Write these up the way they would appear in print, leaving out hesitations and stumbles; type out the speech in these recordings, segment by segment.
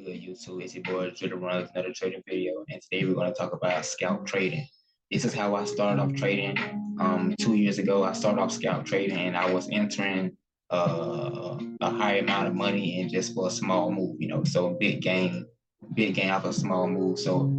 Good, YouTube? It's your boy Dritter Runs, another trading video, and today we're going to talk about scalp trading. This is how I started off trading. 2 years ago, I started off scalp trading, and I was entering a high amount of money and just for a small move, so big gain off a small move. So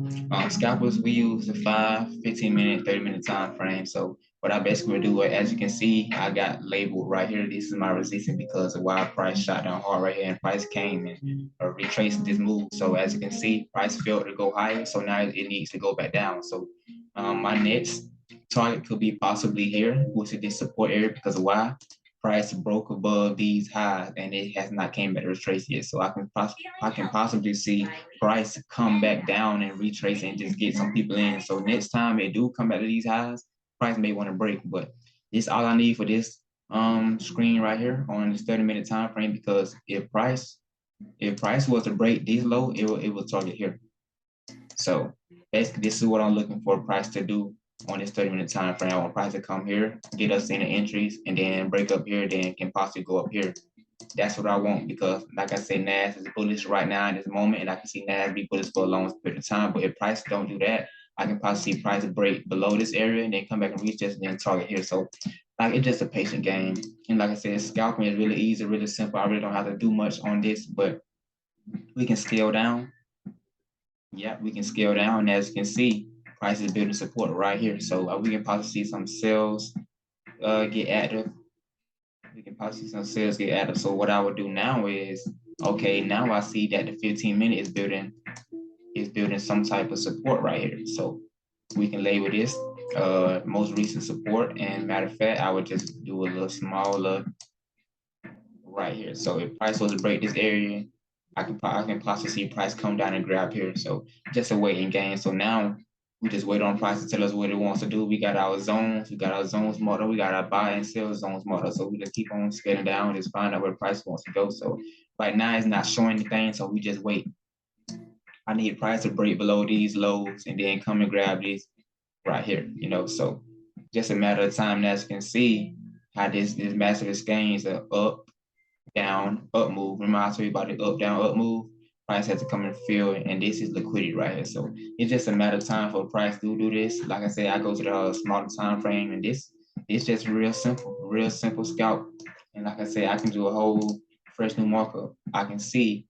scalpers, we use the 5, 15-minute, 30-minute time frame. So what I basically do, as you can see, I got labeled right here. This is my resistance because of why price shot down hard right here and price came and retraced this move. So as you can see, price failed to go higher. So now it needs to go back down. So my next target could be possibly here, which is this support area because of why price broke above these highs and it has not came back to retrace yet. So I can possibly see price come back down and retrace and just get some people in. So next time it do come back to these highs, price may want to break, but this all I need for this screen right here on this 30-minute time frame, because if price was to break this low, it will target here. So basically this is what I'm looking for price to do on this 30-minute time frame. I want price to come here, get us in the entries, and then break up here, then can possibly go up here. That's what I want, because like I said, NAS is bullish right now in this moment, and I can see NAS be bullish for a long period of time. But if price don't do that, I can possibly see price break below this area and then come back and reach this and then target here. So like it's just a patient game. And like I said, scalping is really easy, really simple. I really don't have to do much on this, but we can scale down. Yeah, we can scale down. As you can see, price is building support right here. So we can possibly see some sales get active. We can possibly see some sales get active. So what I would do now is, okay, now I see that the 15-minute is building some type of support right here. So we can label this most recent support. And matter of fact, I would just do a little smaller right here. So if price was to break this area, I can possibly see price come down and grab here. So just a waiting game. So now we just wait on price to tell us what it wants to do. We got our zones model. We got our buy and sell zones model. So we just keep on scaling down, just find out where price wants to go. So right now it's not showing anything, so we just wait. I need price to break below these lows and then come and grab these right here, so just a matter of time. As you can see how this massive gains are up, down, up move. Remember I told you about the up, down, up move? Price has to come and fill, and this is liquidity right here. So it's just a matter of time for price to do this. Like I said, I go to the smaller time frame, and this it's just real simple scalp. And like I said, I can do a whole fresh new markup. I can see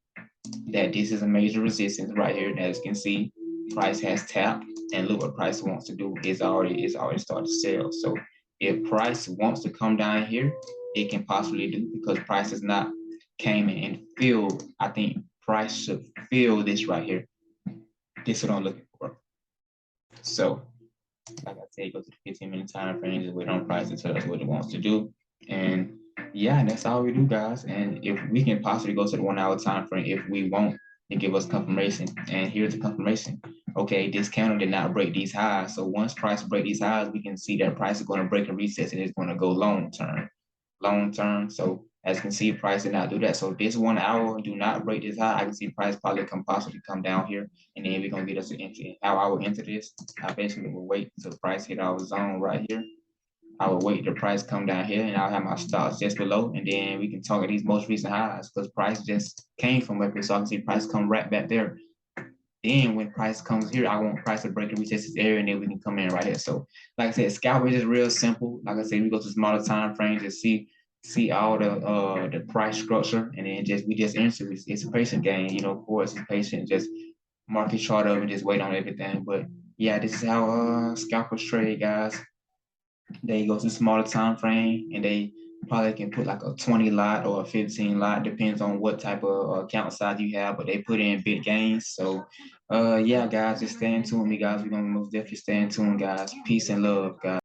that this is a major resistance right here. And as you can see, price has tapped, and look what price wants to do. It's already started to sell. So if price wants to come down here, it can possibly do, because price has not came in and filled. I think price should fill this right here. This is what I'm looking for. So like I said, go to the 15-minute time frame, just wait on price to tell us what it wants to do. And yeah, that's all we do, guys. And if we can possibly go to the 1 hour time frame if we want to give us confirmation. And here's the confirmation. Okay, this candle did not break these highs. So once price break these highs, we can see that price is going to break a recess and it's going to go long term. So as you can see, price did not do that. So this 1 hour do not break this high. I can see price probably possibly come down here, and then we're gonna get us an entry. How I will enter this, I basically will wait until the price hit our zone right here. I will wait the price come down here, and I'll have my stops just below, and then we can target these most recent highs, because price just came from up here. So I can see price come right back there. Then when price comes here, I want price to break and retest this area, and then we can come in right here. So like I said, scalping is real simple. Like I said, we go to smaller time frames and see all the price structure, and then we just enter. It's a patient game, of course. It's patient, just market chart up and just wait on everything. But yeah, this is how scalpers trade, guys. They go to smaller time frame, and they probably can put like a 20 lot or a 15 lot, depends on what type of account size you have, but they put in big gains. So yeah, guys, just stay in tune with me, guys. We're gonna most definitely stay in tune, guys. Peace and love, guys.